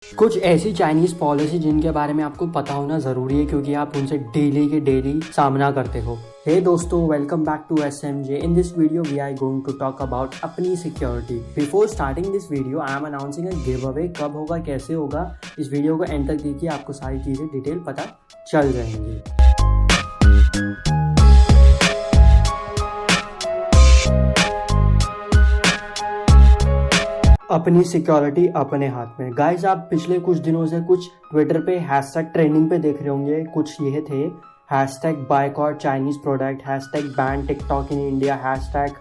कुछ ऐसी Chinese policy जिनके बारे में आपको पता होना जरूरी है क्योंकि आप उनसे डेली के डेली सामना करते हो। हे दोस्तों, welcome back to SMJ। In this video we are going to talk about अपनी security. Before starting this video I am announcing a giveaway. कब होगा, कैसे होगा, इस वीडियो को एंड तक देखिए, आपको सारी चीजें डिटेल पता चल जाएंगी। अपनी सिक्योरिटी अपने हाथ में। गाइस, आप पिछले कुछ दिनों से कुछ ट्विटर पे हैशटैग ट्रेंडिंग पे देख रहे होंगे। कुछ ये थे hashtag boycott Chinese product, hashtag ban TikTok in India, hashtag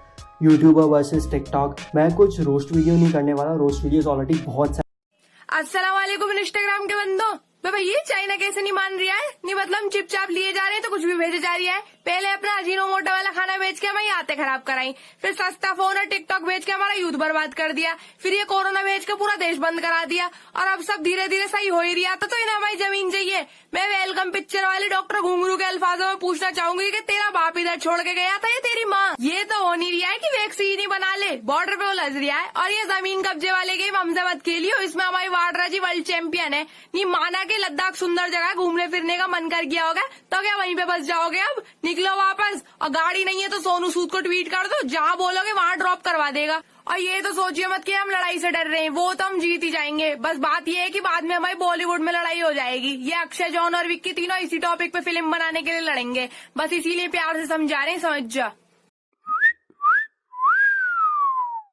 YouTuber versus TikTok. मैं कुछ रोस्ट वीडियो नहीं करने वाला, रोस्ट वीडियोस ऑलरेडी बहुत सारे। अस्सलाम वालेकुम इंस्टाग्राम के बंदो। भाई ये चाइना कैसे नहीं मान रहा है, नहीं मतलब चिपचाप लिए जा रहे हैं तो कुछ भी भेजे जा रही है। पहले अपना अजीनोमोटो वाला खाना बेच के हमारी आते खराब कराई, फिर सस्ता फोन और टिकटॉक बेच के हमारा यूथ बर्बाद कर दिया, फिर ये कोरोना बेच के पूरा देश बंद करा दिया, और अब सब धीरे धीरे सही हो ही रहा था। तो इन्हें हमारी जमीन चाहिए। मैं वेलकम पिक्चर वाले डॉक्टर घुंगरू के अल्फाजों में पूछना चाहूंगी कि तेरा बाप इधर छोड़ के गया था या तेरी माँ? ये तो हो नहीं रहा है कि वैक्सीन ही बना ले, बॉर्डर पे उलझ रहा है। और ये जमीन कब्जे वाले गेम हमसे मत खेलियो, इसमें हमारी वाड्रा जी वर्ल्ड चैंपियन है। नहीं माना के लद्दाख सुंदर जगह घूमने फिरने का मन कर गया होगा तो क्या वहीं पे बस जाओगे? अब निकलो वापस, और गाड़ी नहीं है तो सोनू सूद को ट्वीट कर दो, जहाँ बोलोगे वहाँ ड्रॉप करवा देगा। और ये तो सोचिए मत कि हम लड़ाई से डर रहे हैं, वो तो हम जीत ही जाएंगे। बस बात ये है कि बाद में हमारी बॉलीवुड में लड़ाई हो जाएगी। ये अक्षय, जॉन और विक्की तीनों इसी टॉपिक पे फिल्म बनाने के लिए लड़ेंगे। बस इसीलिए प्यार से समझा रहे हैं, समझ जा।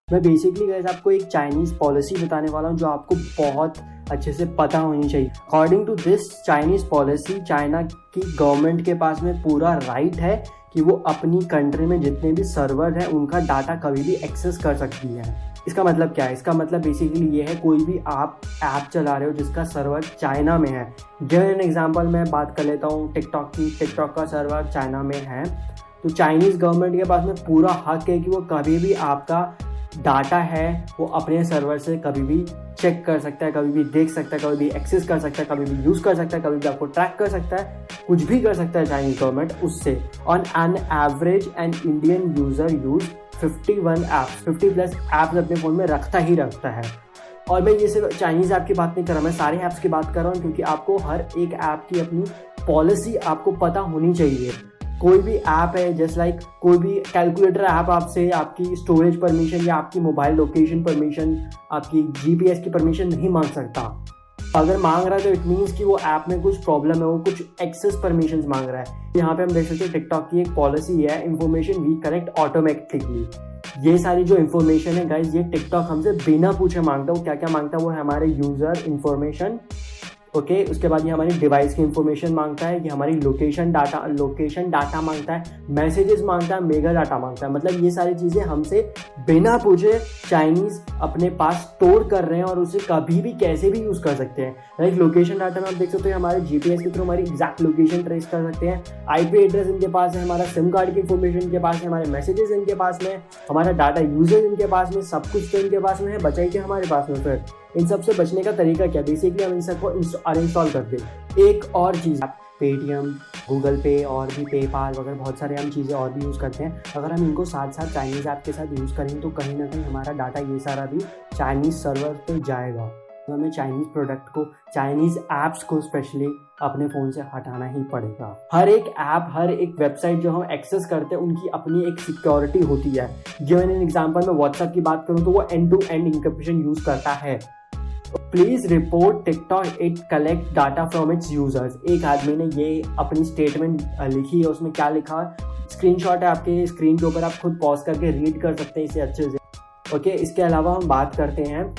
मैं बेसिकली गाइस आपको एक चाइनीज पॉलिसी बताने वाला हूँ जो आपको बहुत अच्छे से पता होनी चाहिए। According to this Chinese policy, China की गवर्नमेंट के पास में पूरा राइट है कि वो अपनी कंट्री में जितने भी सर्वर हैं उनका डाटा कभी भी एक्सेस कर सकती है। इसका मतलब क्या है? इसका मतलब बेसिकली ये है, कोई भी आप ऐप चला रहे हो जिसका सर्वर चाइना में है। गिवन एन एग्जांपल मैं बात कर लेता हूँ टिकटॉक की। टिकटॉक का सर्वर चाइना में है तो चाइनीज गवर्नमेंट के पास में पूरा हक है कि वो कभी भी आपका डाटा है वो अपने सर्वर से कभी भी चेक कर सकता है, कभी भी देख सकता है, कभी भी एक्सेस कर सकता है, कभी भी यूज कर सकता है, कभी भी आपको ट्रैक कर सकता है, कुछ भी कर सकता है चाइनीज गवर्नमेंट उससे। On an average an Indian user use 51 apps, 50 plus apps अपने फोन में रखता ही रखता है। और मैं ये सिर्फ चाइनीज ऐप की बात नहीं कर रहा, मैं सारे ऐप्स की बात कर रहा हूँ क्योंकि आपको हर एक ऐप की अपनी पॉलिसी आपको पता होनी चाहिए। कोई भी ऐप है जस्ट लाइक कोई भी कैलकुलेटर ऐप आपसे आपकी स्टोरेज परमिशन या आपकी मोबाइल लोकेशन परमिशन, आपकी GPS की परमिशन नहीं मांग सकता। अगर मांग रहा है तो इट मीन्स कि वो ऐप में कुछ प्रॉब्लम है, वो कुछ एक्सेस परमिशन मांग रहा है। यहाँ पे हम देख सकते हैं टिकटॉक की एक पॉलिसी है, इन्फॉर्मेशन वी कलेक्ट ऑटोमेटिकली। ये सारी जो इन्फॉर्मेशन है गाइज, ये टिकटॉक हमसे बिना पूछे मांगता है। वो क्या क्या मांगता है? वो है हमारे यूजर इन्फॉर्मेशन, ओके। उसके बाद ये हमारी डिवाइस की इंफॉर्मेशन मांगता है, ये हमारी लोकेशन डाटा मांगता है, मैसेजेस मांगता है, मेगा डाटा मांगता है। मतलब ये सारी चीज़ें हमसे बिना पूछे चाइनीज़ अपने पास स्टोर कर रहे हैं और उसे कभी भी कैसे भी यूज़ कर सकते हैं। लाइक लोकेशन डाटा में आप देख सकते हो हमारे GPS के थ्रू हमारी एग्जैक्ट लोकेशन ट्रेस कर सकते हैं। IP एड्रेस इनके पास है, हमारा सिम कार्ड की इंफॉर्मेशन इनके पास है, हमारे मैसेजेस इनके पास में, हमारा डाटा यूजेज इनके पास में, सब कुछ तो इनके पास में है, बचाई के हमारे पास में। फिर इन सब से बचने का तरीका क्या? बेसिकली हम इन सबको अनइंस्टॉल कर दें। एक और चीज़, पेटीएम, गूगल पे और भी पेपाल वगैरह बहुत सारे हम चीज़ें और भी यूज़ करते हैं। अगर हम इनको साथ साथ चाइनीज़ ऐप के साथ यूज़ करें तो कहीं ना कहीं हमारा डाटा ये सारा भी चाइनीज़ सर्वर पे जाएगा। तो हमें चाइनीज़ प्रोडक्ट को, चाइनीज़ ऐप्स को स्पेशली अपने फ़ोन से हटाना ही पड़ेगा। हर एक ऐप, हर एक वेबसाइट जो हम एक्सेस करते हैं उनकी अपनी एक सिक्योरिटी होती है। गिवन एन एग्जांपल मैं व्हाट्सएप की बात करूँ तो वो end to end encryption use करता है। Please report TikTok, it collect data from its users. एक आदमी ने ये अपनी स्टेटमेंट लिखी है, उसमें क्या लिखा, स्क्रीनशॉट है आपके स्क्रीन के ऊपर, आप खुद पॉज करके रीड कर सकते हैं इसे अच्छे से, ओके। इसके अलावा हम बात करते हैं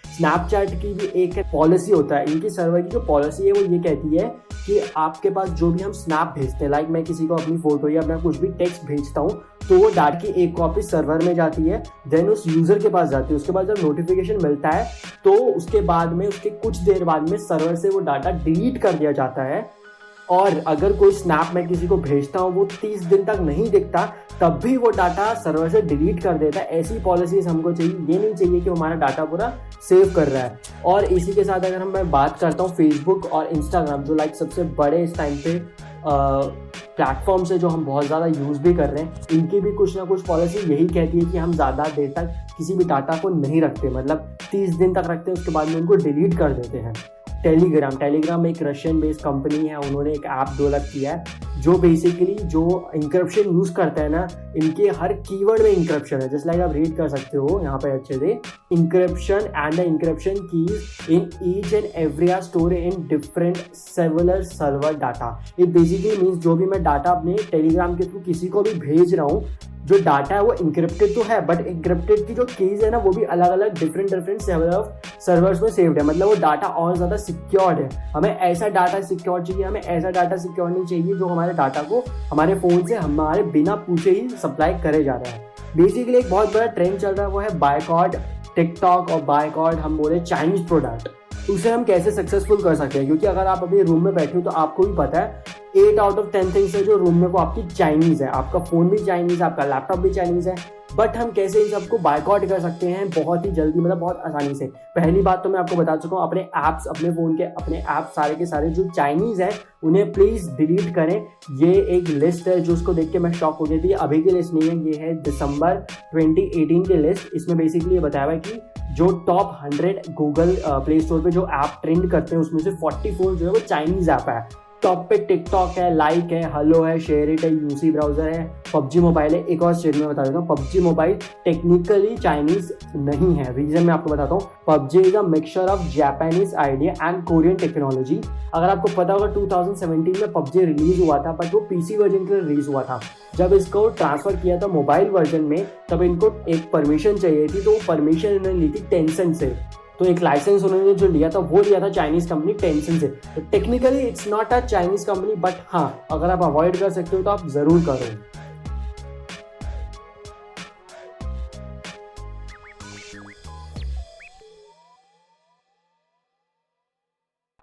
स्नैपचैट की भी एक पॉलिसी होता है। इनकी सर्वर की जो पॉलिसी है वो ये कहती है कि आपके पास जो भी हम स्नैप भेजते हैं, लाइक मैं किसी को अपनी फोटो या मैं कुछ भी टेक्स्ट भेजता हूँ तो वो डाटा की एक कॉपी सर्वर में जाती है, देन उस यूजर के पास जाती है। उसके बाद जब नोटिफिकेशन मिलता है तो उसके बाद में, उसके कुछ देर बाद में सर्वर से वो डाटा डिलीट कर दिया जाता है। और अगर कोई स्नैप मैं किसी को भेजता हूँ वो 30 दिन तक नहीं दिखता, तब भी वो डाटा सर्वर से डिलीट कर देता है। ऐसी पॉलिसीज हमको चाहिए। ये नहीं चाहिए कि हमारा डाटा पूरा सेव कर रहा है। और इसी के साथ अगर मैं बात करता हूँ फेसबुक और इंस्टाग्राम, जो लाइक सबसे बड़े इस टाइम पे प्लेटफॉर्म्स है जो हम बहुत ज़्यादा यूज़ भी कर रहे हैं, इनकी भी कुछ ना कुछ पॉलिसी यही कहती है कि हम ज़्यादा देर तक किसी भी डाटा को नहीं रखते, मतलब 30 दिन तक रखते हैं, उसके बाद में उनको डिलीट कर देते हैं। टेलीग्राम एक रशियन बेस्ड कंपनी है, उन्होंने एक ऐप डेवलप किया है जो बेसिकली जो इंक्रिप्शन यूज करता है ना, इनके हर कीवर्ड में इंक्रिप्शन है। जस्ट लाइक आप रीड कर सकते हो यहाँ पे अच्छे से, encryption and the encryption keys in each and every are store in different cellular server data. It basically means जो भी मैं डाटा अपने टेलीग्राम के थ्रू किसी को भी भेज रहा हूँ, जो डाटा है वो इंक्रिप्टेड तो है, बट इंक्रिप्टेड की जो कीज है ना वो भी अलग अलग डिफरेंट सर्वर्स में सेव्ड है, मतलब वो डाटा और ज़्यादा सिक्योर्ड है। हमें ऐसा डाटा सिक्योर चाहिए, हमें ऐसा डाटा सिक्योर नहीं चाहिए जो हमारे डाटा को हमारे फ़ोन से हमारे बिना पूछे ही सप्लाई करे जा रहा है। बेसिकली एक बहुत बड़ा ट्रेंड चल रहा है, वो है बायकॉट टिकटॉक और बायकॉट हम बोले चाइनीज प्रोडक्ट। उसे हम कैसे सक्सेसफुल कर सकते हैं, क्योंकि अगर आप अभी रूम में बैठे हो तो आपको भी पता है 8 आउट ऑफ 10 थिंग्स है जो रूम में वो आपकी चाइनीज है, आपका फोन भी चाइनीज है, आपका लैपटॉप भी चाइनीज है। बट हम कैसे इन सबको बायकॉट कर सकते हैं बहुत ही जल्दी, मतलब बहुत आसानी से। पहली बात तो मैं आपको बता चुका हूँ, अपने ऐप्स, अपने फोन के अपने ऐप्स सारे के सारे जो चाइनीज है उन्हें प्लीज डिलीट करें। ये एक लिस्ट है जो उसको देख के मैं शॉक हो गई थी, अभी की लिस्ट नहीं है, ये है दिसंबर 2018 की लिस्ट। इसमें बेसिकली ये बताया हुआ है कि जो टॉप 100 गूगल प्ले स्टोर पे जो ऐप ट्रेंड करते हैं उसमें से 44 जो है वो चाइनीज ऐप है। टॉप पे टिकटॉक है, लाइक है, हेलो है, शेयर इट है, यूसी ब्राउजर है, पबजी मोबाइल है। एक और स्टेट में बता देता हूँ, पबजी मोबाइल टेक्निकली चाइनीज नहीं है। रीजन मैं आपको बताता हूँ, PUBG is a mixture of Japanese idea and Korean technology. अगर आपको पता होगा 2017 में पबजी रिलीज हुआ था, बट वो पीसी वर्जन के लिए रिलीज हुआ था। जब इसको ट्रांसफर किया था मोबाइल वर्जन में, तब इनको एक परमिशन चाहिए थी, तो वो परमिशन इन्होंने ली थी टेंसेंट से। तो एक लाइसेंस उन्होंने जो लिया था वो लिया था चाइनीज कंपनी टेंसेंट से। तो technically it's not a Chinese company, but हाँ अगर आप अवॉइड कर सकते हो तो आप जरूर करो।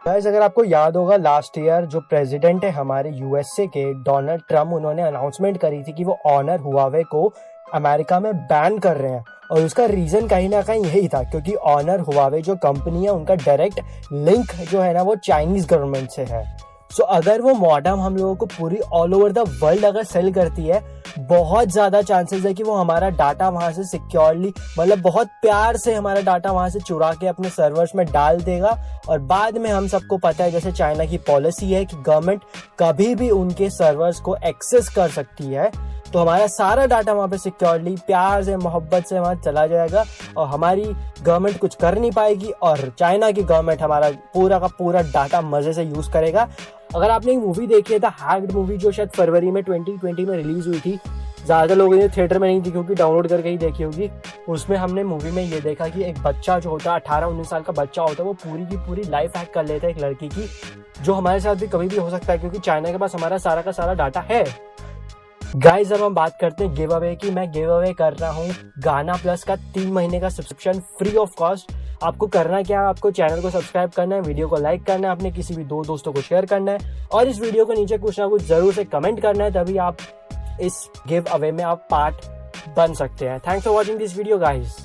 गाइस, अगर आपको याद होगा लास्ट ईयर जो प्रेसिडेंट है हमारे यूएसए के डोनाल्ड ट्रम्प, उन्होंने अनाउंसमेंट करी थी कि वो ऑनर हुआवे को अमेरिका में बैन कर रहे हैं। और उसका रीजन कहीं ना कहीं यही था, क्योंकि ऑनर हुआवे जो कंपनी है उनका डायरेक्ट लिंक जो है ना वो चाइनीज गवर्नमेंट से है। सो अगर वो मॉडम हम लोगों को पूरी ऑल ओवर द वर्ल्ड अगर सेल करती है, बहुत ज़्यादा चांसेस है कि वो हमारा डाटा वहाँ से सिक्योरली, मतलब बहुत प्यार से हमारा डाटा वहाँ से चुरा के अपने सर्वर्स में डाल देगा। और बाद में हम सबको पता है जैसे चाइना की पॉलिसी है कि गवर्नमेंट कभी भी उनके सर्वर्स को एक्सेस कर सकती है, तो हमारा सारा डाटा वहाँ पे सिक्योरली प्यार से मोहब्बत से वहाँ चला जाएगा और हमारी गवर्नमेंट कुछ कर नहीं पाएगी और चाइना की गवर्नमेंट हमारा पूरा का पूरा डाटा मजे से यूज करेगा। अगर आपने एक मूवी देखी है द हैक्ड मूवी, जो शायद फरवरी में 2020 में रिलीज हुई थी, ज़्यादा लोगों ने थिएटर में नहीं देखी होगी, डाउनलोड करके ही देखी होगी। उसमें हमने मूवी में ये देखा कि एक बच्चा जो होता है 18-19 साल का बच्चा होता है, वो पूरी की पूरी लाइफ हैक कर लेता है एक लड़की की, जो हमारे साथ भी कभी भी हो सकता है क्योंकि चाइना के पास हमारा सारा का सारा डाटा है। गाइज, अब हम बात करते हैं गिव अवे की। मैं गिव अवे कर रहा हूँ गाना प्लस का 3 महीने का सब्सक्रिप्शन फ्री ऑफ कॉस्ट। आपको करना क्या है, आपको चैनल को सब्सक्राइब करना है, वीडियो को लाइक करना है, अपने किसी भी 2 दोस्तों को शेयर करना है और इस वीडियो को नीचे कुछ ना कुछ जरूर से कमेंट करना है, तभी आप इस गिव अवे में आप पार्ट बन सकते हैं। Thanks for watching this video guys.